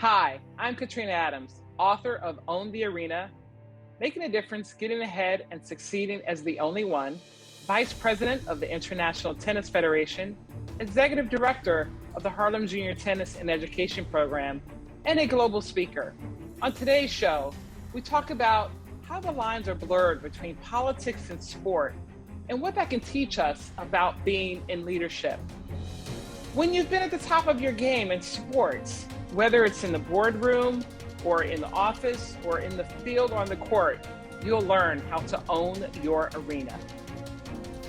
Hi, I'm Katrina Adams, author of Own the Arena, Making a Difference, Getting Ahead, and Succeeding as the Only One, Vice President of the International Tennis Federation, Executive Director of the Harlem Junior Tennis and Education Program, and a global speaker. On today's show, we talk about how the lines are blurred between politics and sport, and what that can teach us about being in leadership. When you've been at the top of your game in sports, whether it's in the boardroom or in the office or in the field or on the court, you'll learn how to own your arena.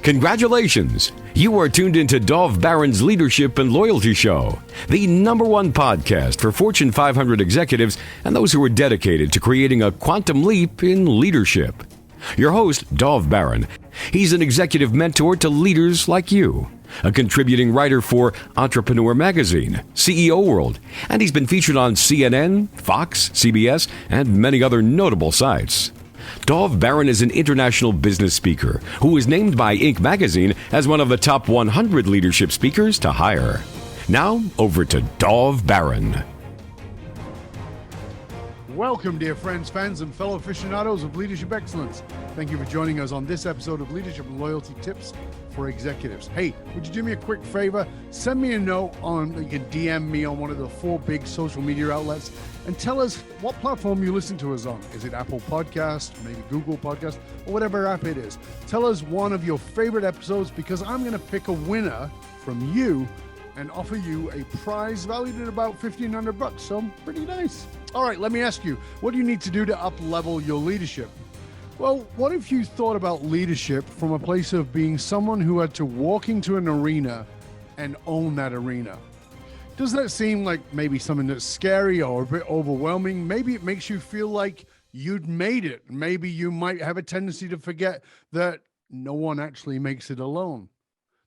Congratulations! You are tuned into Dov Baron's Leadership and Loyalty Show, the #1 podcast for Fortune 500 executives and those who are dedicated to creating a quantum leap in leadership. Your host, Dov Baron. He's an executive mentor to leaders like you, a contributing writer for Entrepreneur Magazine, CEO World, and he's been featured on CNN, Fox, CBS, and many other notable sites. Dov Baron is an international business speaker who was named by Inc. magazine as one of the top 100 leadership speakers to hire. Now, over to Dov Baron. Welcome, dear friends, fans, and fellow aficionados of leadership excellence. Thank you for joining us on this episode of Leadership and Loyalty Tips for Executives. Hey, would you do me a quick favor? Send me a note you can DM me on one of the 4 big social media outlets and tell us what platform you listen to us on. Is it Apple Podcast, maybe Google Podcast, or whatever app it is? Tell us one of your favorite episodes, because I'm going to pick a winner from you and offer you a prize valued at about $1,500. So pretty nice. All right, let me ask you, what do you need to do to up-level your leadership? Well, what if you thought about leadership from a place of being someone who had to walk into an arena and own that arena? Does that seem like maybe something that's scary or a bit overwhelming? Maybe it makes you feel like you'd made it. Maybe you might have a tendency to forget that no one actually makes it alone.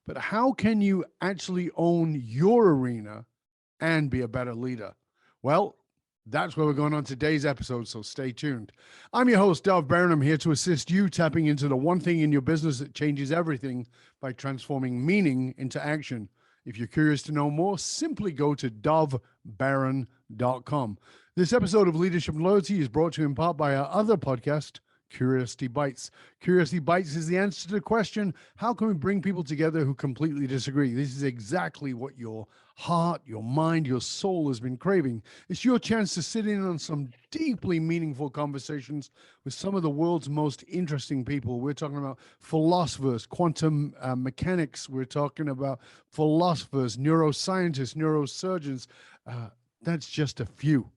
But how can you actually own your arena and be a better leader? Well, that's where we're going on today's episode, so stay tuned. I'm your host, Dov Baron. I'm here to assist you tapping into the one thing in your business that changes everything by transforming meaning into action. If you're curious to know more, simply go to dovbaron.com. This episode of Leadership and Loyalty is brought to you in part by our other podcast, Curiosity Bites. Curiosity Bites is the answer to the question, how can we bring people together who completely disagree? This is exactly what your heart, your mind, your soul has been craving. It's your chance to sit in on some deeply meaningful conversations with some of the world's most interesting people. We're talking about philosophers, quantum mechanics. We're talking about philosophers, neuroscientists, neurosurgeons. That's just a few.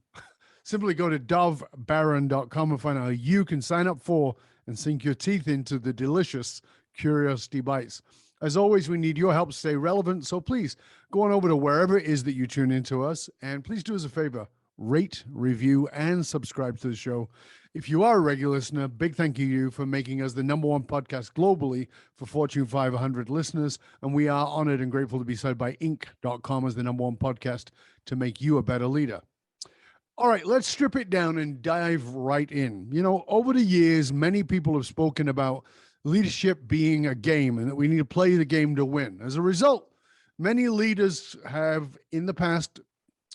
Simply go to dovbaron.com and find out how you can sign up for and sink your teeth into the delicious Curiosity Bites. As always, we need your help to stay relevant, so please go on over to wherever it is that you tune into us, and please do us a favor, rate, review, and subscribe to the show. If you are a regular listener, big thank you for making us the #1 podcast globally for Fortune 500 listeners, and we are honored and grateful to be cited by Inc.com as the #1 podcast to make you a better leader. All right, let's strip it down and dive right in. You know, over the years, many people have spoken about leadership being a game and that we need to play the game to win. As a result, many leaders have in the past,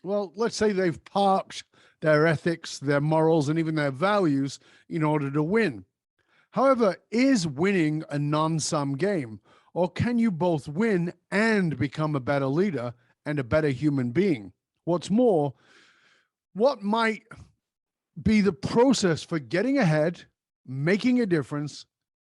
well, let's say they've parked their ethics, their morals, and even their values in order to win. However, is winning a non-sum game? Or can you both win and become a better leader and a better human being? What's more, what might be the process for getting ahead, making a difference,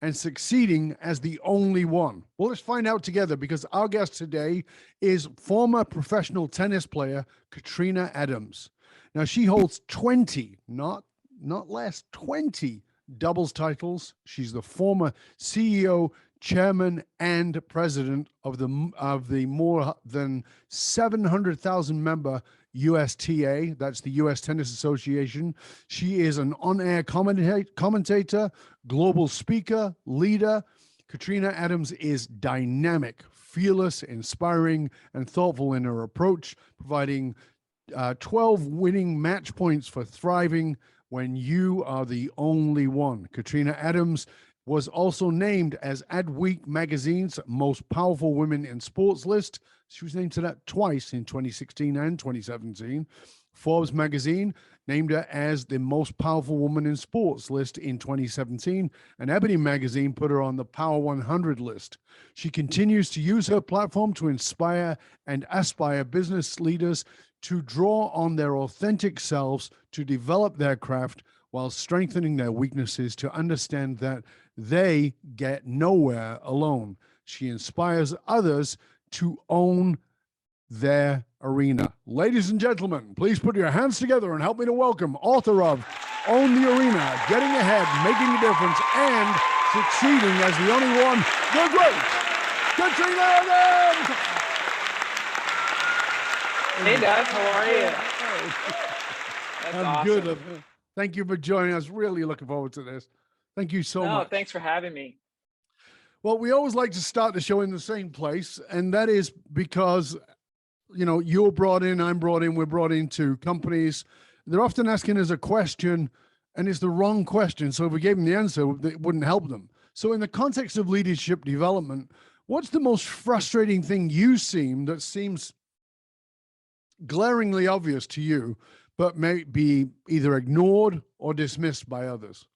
and succeeding as the only one? Well, let's find out together, because our guest today is former professional tennis player Katrina Adams. Now, she holds 20, not less, 20 doubles titles. She's the former CEO, chairman, and president of the more than 700,000 member USTA, that's the U.S. Tennis Association. She is an on-air commentator, global speaker, leader. Katrina Adams is dynamic, fearless, inspiring, and thoughtful in her approach, providing 12 winning match points for thriving when you are the only one. Katrina Adams was also named as Adweek magazine's most powerful women in sports list. She was named to that twice in 2016 and 2017. Forbes magazine named her as the most powerful woman in sports list in 2017, and Ebony magazine put her on the Power 100 list. She continues to use her platform to inspire and aspire business leaders to draw on their authentic selves to develop their craft while strengthening their weaknesses to understand that they get nowhere alone. She inspires others to own their arena. Ladies and gentlemen, please put your hands together and help me to welcome author of Own the Arena, Getting Ahead, Making a Difference, and Succeeding as the Only One, the great Katrina Adams! Hey, Doug, how are you? That's I'm awesome. good. Thank you for joining us. Really looking forward to this. Thank you so much. Thanks for having me. Well, we always like to start the show in the same place, and that is because you're brought in, I'm brought in, we're brought into companies. They're often asking us a question, and it's the wrong question. So if we gave them the answer, it wouldn't help them. So in the context of leadership development, what's the most frustrating thing you've seen that seems glaringly obvious to you, but may be either ignored or dismissed by others?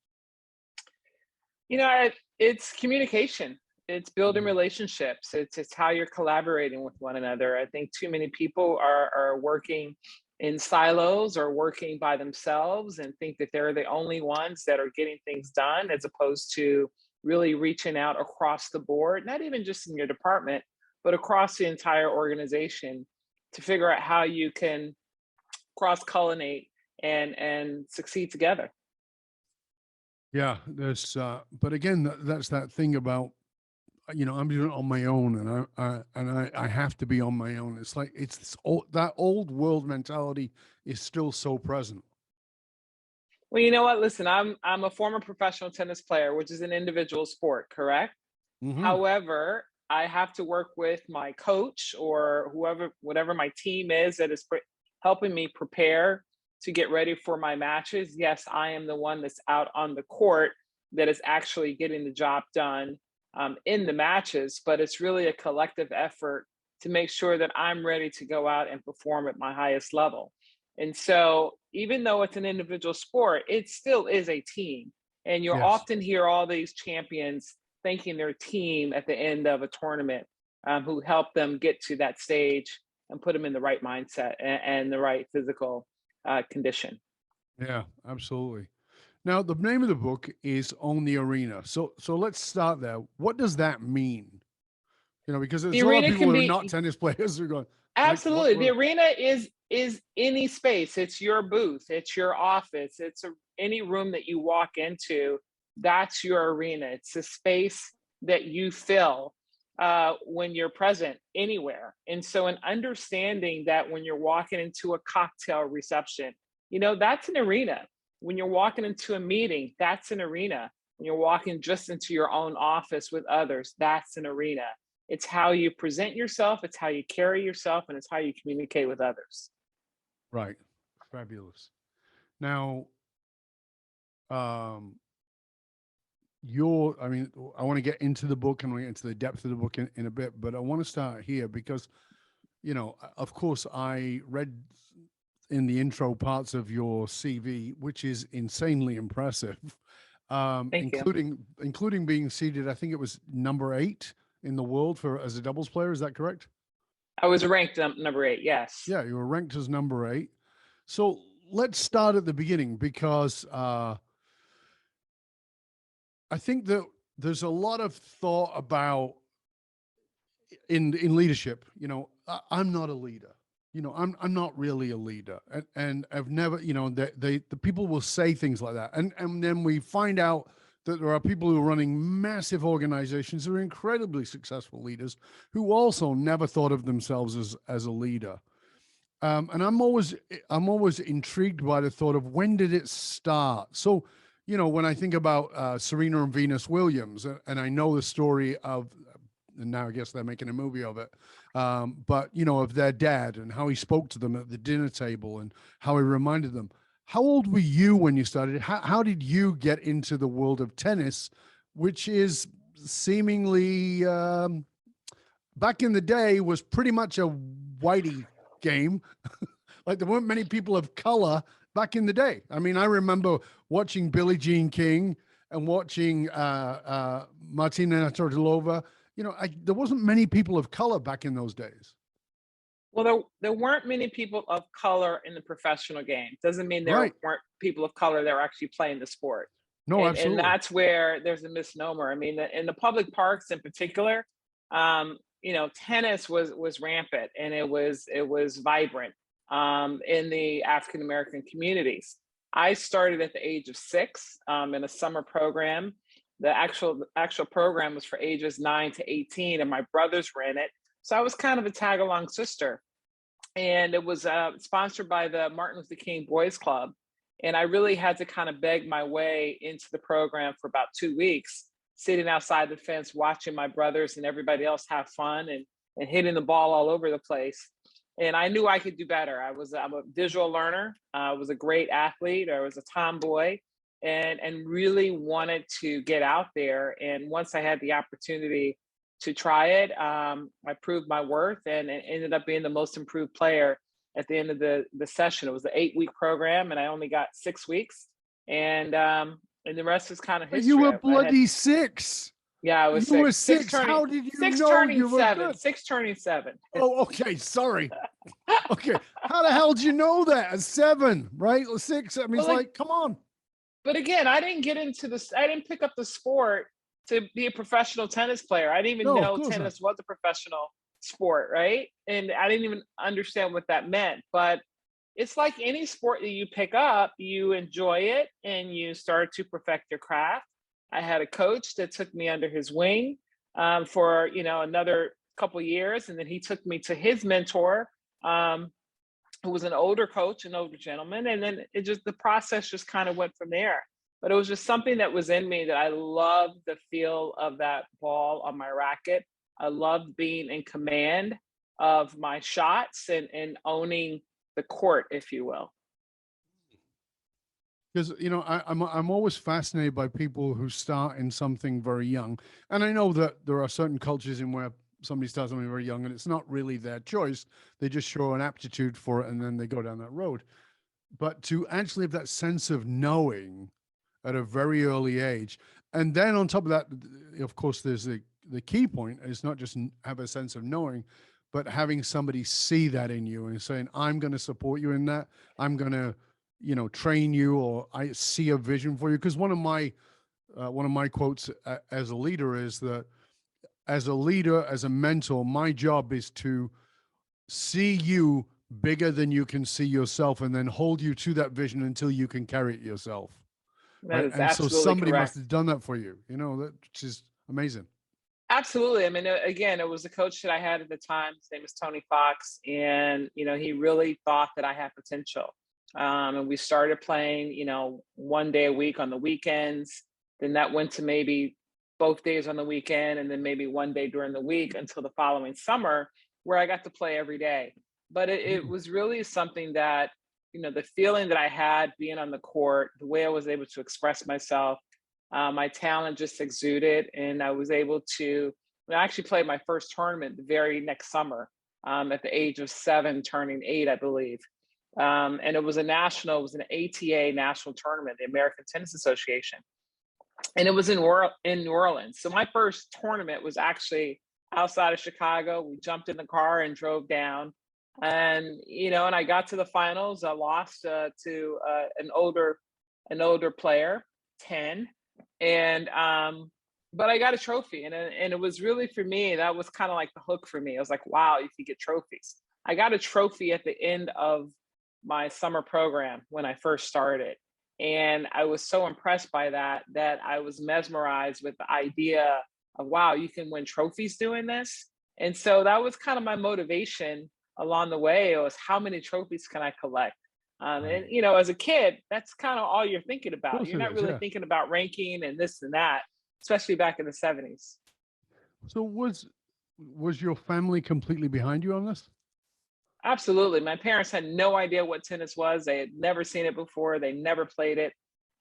It's communication. It's building relationships. It's how you're collaborating with one another. I think too many people are working in silos or working by themselves and think that they're the only ones that are getting things done, as opposed to really reaching out across the board, not even just in your department, but across the entire organization to figure out how you can cross-pollinate and succeed together. Yeah, there's, but again, that's that thing about, I'm doing it on my own, and I have to be on my own. It's like that old world mentality is still so present. Well, you know what? Listen, I'm a former professional tennis player, which is an individual sport, correct? Mm-hmm. However, I have to work with my coach or whatever my team is that is helping me prepare to get ready for my matches. Yes, I am the one that's out on the court that is actually getting the job done in the matches, but it's really a collective effort to make sure that I'm ready to go out and perform at my highest level. And so even though it's an individual sport, it still is a team. And you'll often hear all these champions thanking their team at the end of a tournament who helped them get to that stage and put them in the right mindset and the right physical condition. Yeah, absolutely. Now, the name of the book is Own the Arena. So let's start there. What does that mean? Because there's a lot of people who are not tennis players who are going. Absolutely. The arena is any space. It's your booth. It's your office. It's any room that you walk into. That's your arena. It's a space that you fill when you're present anywhere. And so an understanding that when you're walking into a cocktail reception, that's an arena. When you're walking into a meeting, that's an arena. When you're walking just into your own office with others, that's an arena. It's how you present yourself, it's how you carry yourself, and it's how you communicate with others. Right. Fabulous. Now, I want to get into the book and we get into the depth of the book in a bit, but I want to start here because, of course, I read in the intro parts of your CV, which is insanely impressive, including being seated, I think it was number 8 in the world as a doubles player. Is that correct? I was ranked number 8. Yes. Yeah, you were ranked as number 8. So let's start at the beginning because I think that there's a lot of thought about in leadership. I'm not a leader. I'm not really a leader, and I've never. The people will say things like that, and then we find out that there are people who are running massive organizations who are incredibly successful leaders who also never thought of themselves as a leader. And I'm always intrigued by the thought of when did it start? So, when I think about Serena and Venus Williams, and I know the story of, and now I guess they're making a movie of it, but, of their dad and how he spoke to them at the dinner table and how he reminded them. How old were you when you started? How did you get into the world of tennis, which is seemingly, back in the day, was pretty much a whitey game, Like there weren't many people of color back in the day. I mean, I remember watching Billie Jean King and watching Martina Navratilova. You know, there wasn't many people of color back in those days. Well, there weren't many people of color in the professional game. Doesn't mean there Right. weren't people of color that were actually playing the sport. No, And absolutely. that's where there's a misnomer. I mean, in the public parks in particular, tennis was rampant and it was vibrant in the African American communities. I started at the age of 6 in a summer program. The actual program was for ages 9 to 18, and my brothers were in it. So I was kind of a tag along sister, and it was sponsored by the Martin Luther King Boys Club. And I really had to kind of beg my way into the program for about 2 weeks, sitting outside the fence, watching my brothers and everybody else have fun and hitting the ball all over the place. And I knew I could do better. I'm a visual learner. I was a great athlete. I was a tomboy, and really wanted to get out there. And once I had the opportunity to try it, I proved my worth and it ended up being the most improved player at the end of the session. It was an 8-week program, and I only got 6 weeks, and the rest is kind of You history. were bloody 6. Yeah, I was You were 6. 6. Turning How did you 6 know turning you were 7. good? 6 turning 7. Oh, okay. Sorry. Okay. How the hell did you know that? At 7, right? 6. I mean, it's Well, like, come on. but again, I didn't get into this. I didn't pick up the sport to be a professional tennis player. I didn't even No, of know course not. tennis was a professional sport, right? And I didn't even understand what that meant. But it's like any sport that you pick up, you enjoy it and you start to perfect your craft. I had a coach that took me under his wing for another couple years, and then he took me to his mentor, who was an older coach, an older gentleman, and then the process just kind of went from there. But it was just something that was in me that I loved the feel of that ball on my racket. I loved being in command of my shots and owning the court, if you will. Because I'm always fascinated by people who start in something very young, and I know that there are certain cultures in where somebody starts something very young and it's not really their choice. They just show an aptitude for it and then they go down that road. But to actually have that sense of knowing at a very early age, and then on top of that, of course, there's the key point is not just have a sense of knowing, but having somebody see that in you and saying, I'm going to support you in that. I'm going to train you, or I see a vision for you. Because one of my quotes as a leader is that as a leader, as a mentor, my job is to see you bigger than you can see yourself, and then hold you to that vision until you can carry it yourself. That Right. is And so absolutely somebody correct. must have done that for you, which is amazing. Absolutely. I mean, again, it was a coach that I had at the time. His name is Tony Fox. And, he really thought that I had potential. And we started playing, one day a week on the weekends. Then that went to maybe both days on the weekend, and then maybe one day during the week until the following summer, where I got to play every day. But it was really something that, the feeling that I had being on the court, the way I was able to express myself, my talent just exuded, and I was able to. I actually played my first tournament the very next summer at the age of 7, turning 8, I believe. And it was an ATA national tournament, the American Tennis Association. And it was in New Orleans. So my first tournament was actually outside of Chicago. We jumped in the car and drove down. And, and I got to the finals. I lost to an older player, 10. And but I got a trophy, and it was really, for me, that was kind of like the hook for me. I was like, wow, you can get trophies. I got a trophy at the end of my summer program when I first started, and I was so impressed by that I was mesmerized with the idea of, wow, you can win trophies doing this. And so that was kind of my motivation along the way. It was, how many trophies can I collect? And as a kid, that's kind of all you're thinking about. You're not really thinking about ranking and this and that, especially back in the 70s. So was your family completely behind you on this? Absolutely. My parents had no idea what tennis was. They had never seen it before. They never played it.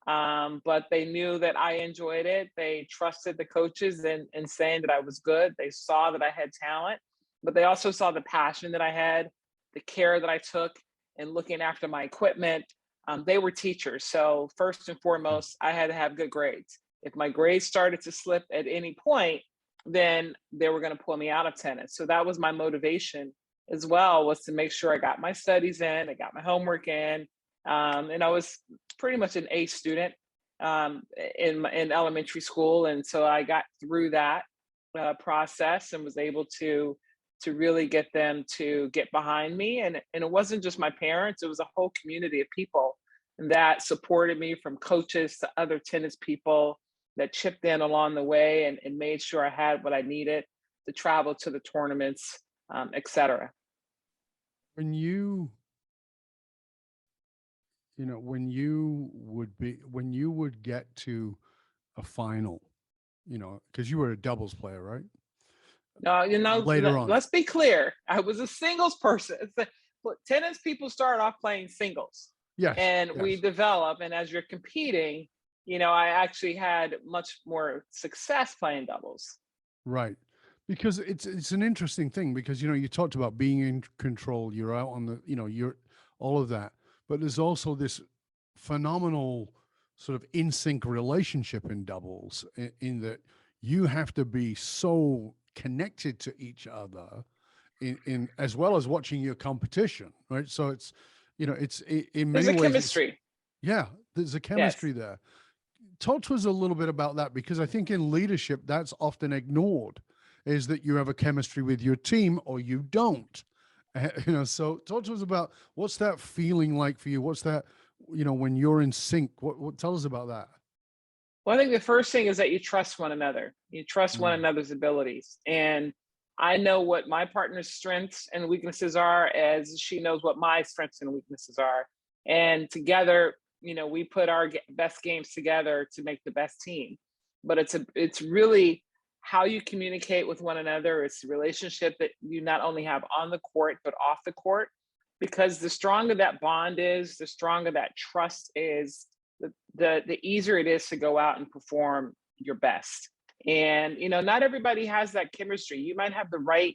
But they knew that I enjoyed it. They trusted the coaches in saying that I was good. They saw that I had talent, but they also saw the passion that I had, the care that I took, and looking after my equipment. They were teachers. So first and foremost, I had to have good grades. If my grades started to slip at any point, then they were going to pull me out of tennis. So that was my motivation as well, was to make sure I got my studies in, I got my homework in. And I was pretty much an A student in elementary school. And so I got through that process and was able to really get them to get behind me. And it wasn't just my parents, it was a whole community of people that supported me, from coaches to other tennis people that chipped in along the way and made sure I had what I needed to travel to the tournaments, et cetera. When when you would get to a final, because you were a doubles player, right? No, Later on. let's be clear. I was a singles person. Tennis people start off playing singles. Yes. And yes. we develop, and as you're competing, I actually had much more success playing doubles. Right. Because it's an interesting thing, because, you talked about being in control, you're out on the, you're all of that, but there's also this phenomenal sort of in sync relationship in doubles in that you have to be so connected to each other in as well as watching your competition, right? So it's, it's in many ways. There's a chemistry. Yeah, there's a chemistry there. Talk to us a little bit about that, because I think in leadership, that's often ignored, is that you have a chemistry with your team or you don't. So talk to us about, what's that feeling like for you? What's that, when you're in sync? What tell us about that? Well, I think the first thing is that you trust one another. You trust one another's abilities. And I know what my partner's strengths and weaknesses are, as she knows what my strengths and weaknesses are. And together, we put our best games together to make the best team. But it's really how you communicate with one another. It's the relationship that you not only have on the court, but off the court. Because the stronger that bond is, the stronger that trust is, the easier it is to go out and perform your best. And, not everybody has that chemistry. You might have the right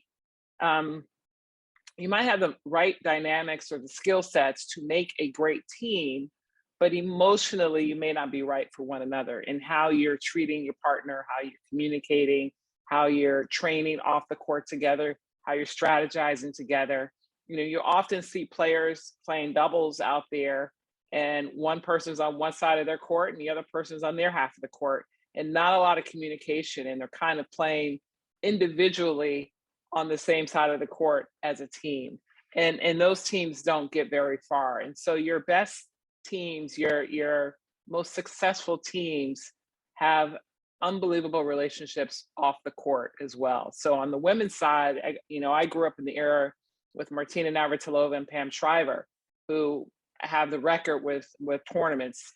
dynamics or the skill sets to make a great team, but emotionally you may not be right for one another in how you're treating your partner, how you're communicating, how you're training off the court together, how you're strategizing together. You often see players playing doubles out there, and one person's on one side of their court and the other person's on their half of the court, and not a lot of communication, and they're kind of playing individually on the same side of the court as a team. And those teams don't get very far. And so your best teams, your most successful teams, have unbelievable relationships off the court as well. So on the women's side, I grew up in the era with Martina Navratilova and Pam Shriver, who have the record with tournaments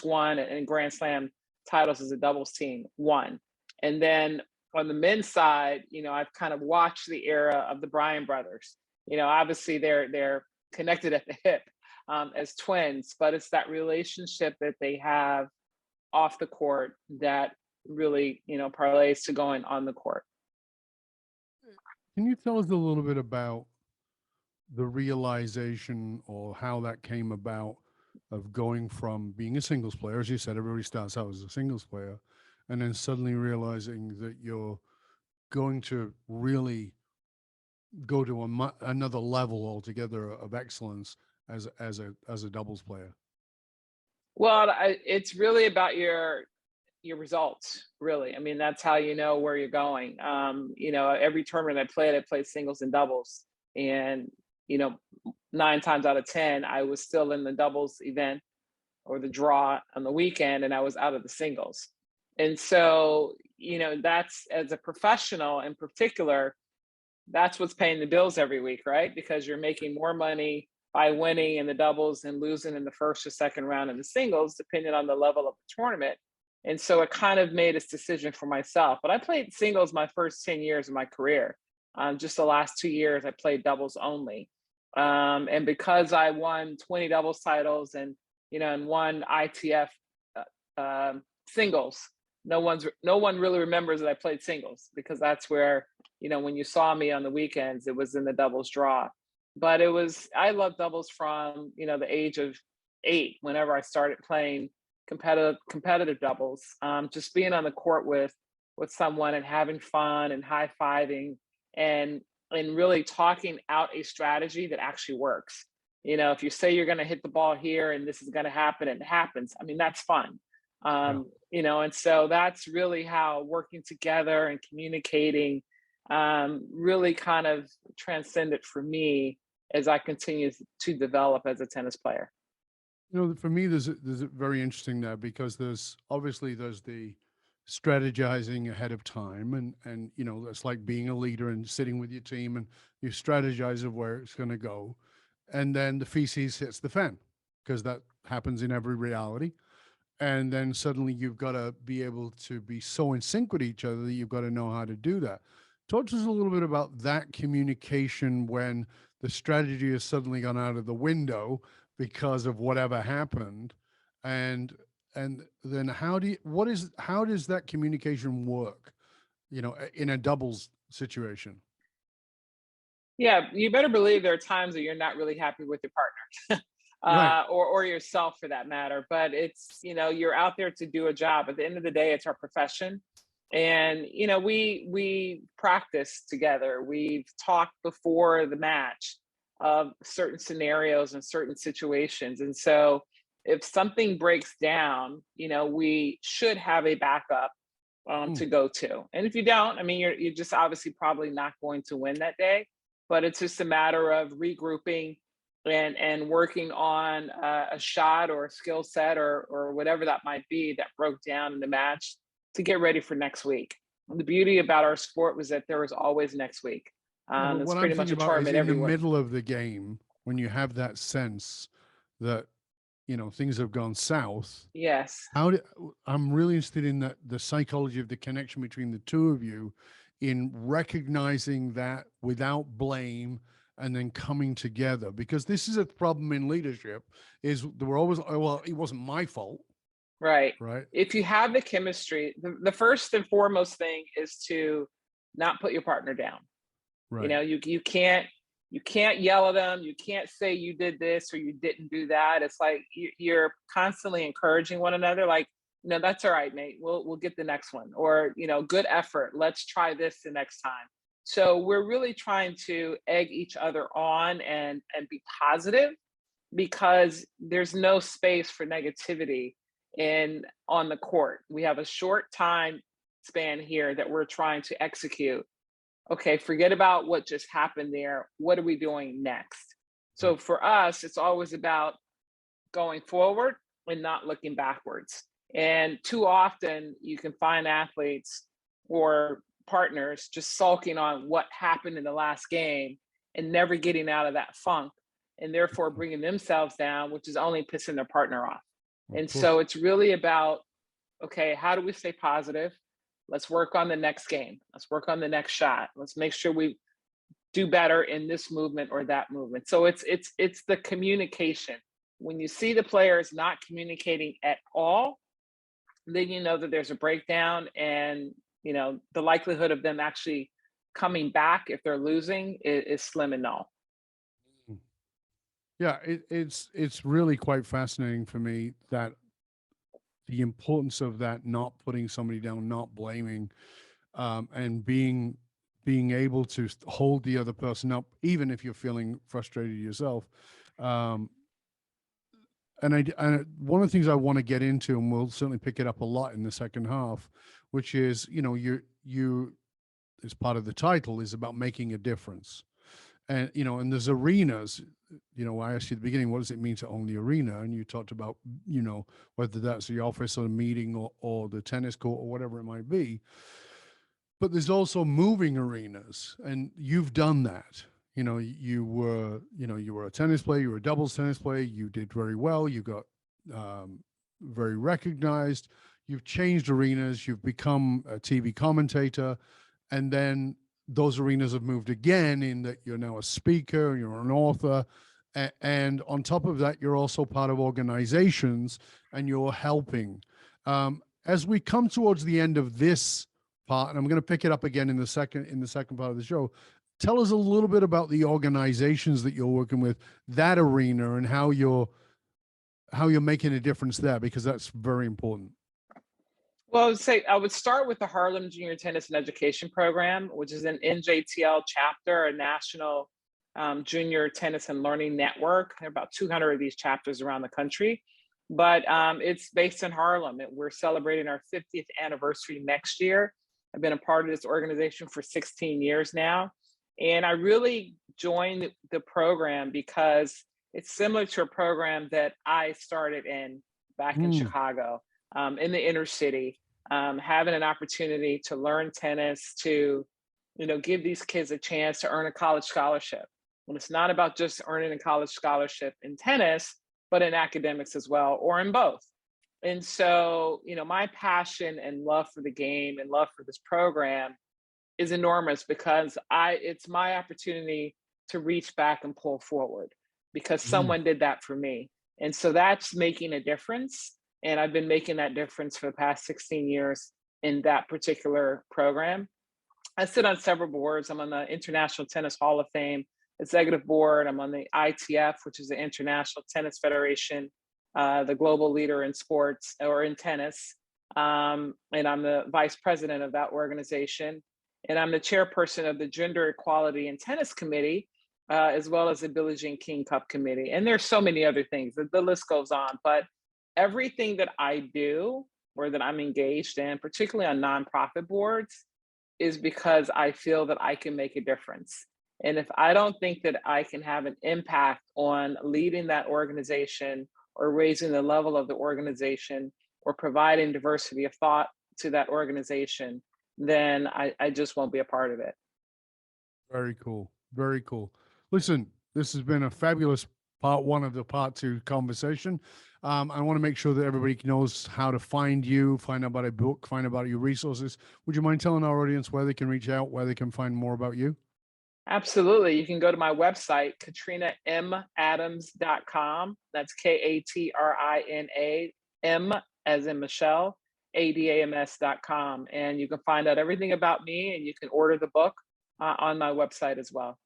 won, and Grand Slam titles as a doubles team won. And then on the men's side, I've kind of watched the era of the Bryan brothers. Obviously they're connected at the hip as twins, but it's that relationship that they have off the court that really, parlays to going on the court. Can you tell us a little bit about the realization, or how that came about, of going from being a singles player? As you said, everybody starts out as a singles player, and then suddenly realizing that you're going to really go to another level altogether of excellence as a doubles player. Well, it's really about your results, really. I mean, that's how you know where you're going. Every tournament I played singles and doubles, and 9 times out of 10, I was still in the doubles event or the draw on the weekend, and I was out of the singles. And so, that's, as a professional in particular, that's what's paying the bills every week, right? Because you're making more money by winning in the doubles and losing in the first or second round in the singles, depending on the level of the tournament. And so it kind of made this decision for myself. But I played singles my first 10 years of my career. Just the last 2 years, I played doubles only. And because I won 20 doubles titles and won ITF singles, no one really remembers that I played singles, because that's where, when you saw me on the weekends, it was in the doubles draw. but I love doubles from, the age of 8, whenever I started playing competitive doubles. Just being on the court with someone and having fun and high-fiving and really talking out a strategy that actually works. If you say you're going to hit the ball here and this is going to happen and it happens, I mean, that's fun. And so that's really how working together and communicating really kind of transcended for me as I continue to develop as a tennis player. For me, there's a very interesting there, because there's the strategizing ahead of time, and that's like being a leader and sitting with your team and you strategize of where it's going to go, and then the feces hits the fan, because that happens in every reality. And then suddenly you've got to be able to be so in sync with each other that you've got to know how to do that. Talk to us a little bit about that communication when the strategy has suddenly gone out of the window because of whatever happened, and then how does that communication work, in a doubles situation? Yeah, you better believe there are times that you're not really happy with your partner. Right. Or yourself for that matter. But it's, you're out there to do a job. At the end of the day, it's our profession. And, we practice together. We've talked before the match of certain scenarios and certain situations. And so if something breaks down, we should have a backup to go to. And if you don't, I mean, you're just obviously probably not going to win that day. But it's just a matter of regrouping and working on a shot or a skill set or whatever that might be that broke down in the match to get ready for next week. The beauty about our sport was that there was always next week. It's pretty much a tournament in the everywhere. middle of the game, when you have that sense that things have gone south. Yes. I'm really interested in the psychology of the connection between the two of you, in recognizing that without blame, and then coming together, because this is a problem in leadership, is there were always, well, it wasn't my fault. Right. Right. If you have the chemistry, the first and foremost thing is to not put your partner down. Right. You can't yell at them. You can't say you did this or you didn't do that. It's like you're constantly encouraging one another. Like, that's all right, mate. We'll get the next one. Or, good effort. Let's try this the next time. So we're really trying to egg each other on and be positive, because there's no space for negativity on the court. We have a short time span here that we're trying to execute. Okay, forget about what just happened there. What are we doing next? So for us, it's always about going forward and not looking backwards. And too often you can find athletes or partners just sulking on what happened in the last game and never getting out of that funk, and therefore bringing themselves down, which is only pissing their partner off. And so it's really about, okay, how do we stay positive? Let's work on the next game. Let's work on the next shot. Let's make sure we do better in this movement or that movement. So it's the communication. When you see the players not communicating at all, then you know that there's a breakdown, and the likelihood of them actually coming back if they're losing is slim and null. Yeah, it's really quite fascinating for me, that the importance of that, not putting somebody down, not blaming, and being able to hold the other person up, even if you're feeling frustrated yourself. And one of the things I want to get into, and we'll certainly pick it up a lot in the second half, which is, you as part of the title is about making a difference. And, and there's arenas, I asked you at the beginning, what does it mean to own the arena? And you talked about, whether that's the office or the meeting or the tennis court or whatever it might be. But there's also moving arenas, and you've done that. You were a tennis player, you were a doubles tennis player, you did very well, you got very recognized, you've changed arenas, you've become a TV commentator, and then those arenas have moved again, in that you're now a speaker, you're an author, and on top of that, you're also part of organizations, and you're helping. As we come towards the end of this part, and I'm going to pick it up again in the second part of the show, tell us a little bit about the organizations that you're working with, that arena, and how you're making a difference there, because that's very important. Well, I would start with the Harlem Junior Tennis and Education Program, which is an NJTL chapter, a national junior tennis and learning network. There are about 200 of these chapters around the country, but it's based in Harlem. We're celebrating our 50th anniversary next year. I've been a part of this organization for 16 years now, and I really joined the program because it's similar to a program that I started in back in Chicago, in the inner city. Having an opportunity to learn tennis, to, give these kids a chance to earn a college scholarship. And it's not about just earning a college scholarship in tennis, but in academics as well, or in both. And so, my passion and love for the game and love for this program is enormous, because it's my opportunity to reach back and pull forward, because someone did that for me. And so that's making a difference. And I've been making that difference for the past 16 years in that particular program. I sit on several boards. I'm on the International Tennis Hall of Fame Executive Board. I'm on the ITF, which is the International Tennis Federation, the global leader in sports or in tennis. And I'm the vice president of that organization. And I'm the chairperson of the Gender Equality in Tennis Committee, as well as the Billie Jean King Cup Committee. And there's so many other things. The list goes on. But everything that I do or that I'm engaged in, particularly on nonprofit boards, is because I feel that I can make a difference. And if I don't think that I can have an impact on leading that organization or raising the level of the organization or providing diversity of thought to that organization, then I just won't be a part of it. Very cool. Very cool. Listen, this has been a fabulous part one of the part two conversation. I want to make sure that everybody knows how to find you, find out about a book, find out about your resources. Would you mind telling our audience where they can reach out, where they can find more about you? Absolutely. You can go to my website, KatrinaMAdams.com. That's KatrinaM as in Michelle, ADAMS.com. And you can find out everything about me, and you can order the book on my website as well.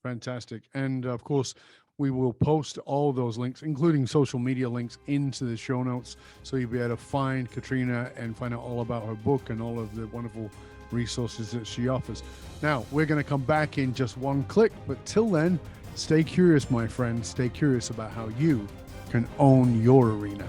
Fantastic. And of course, we will post all those links, including social media links, into the show notes, so you'll be able to find Katrina and find out all about her book and all of the wonderful resources that she offers. Now, we're going to come back in just one click, but till then, stay curious, my friends. Stay curious about how you can own your arena.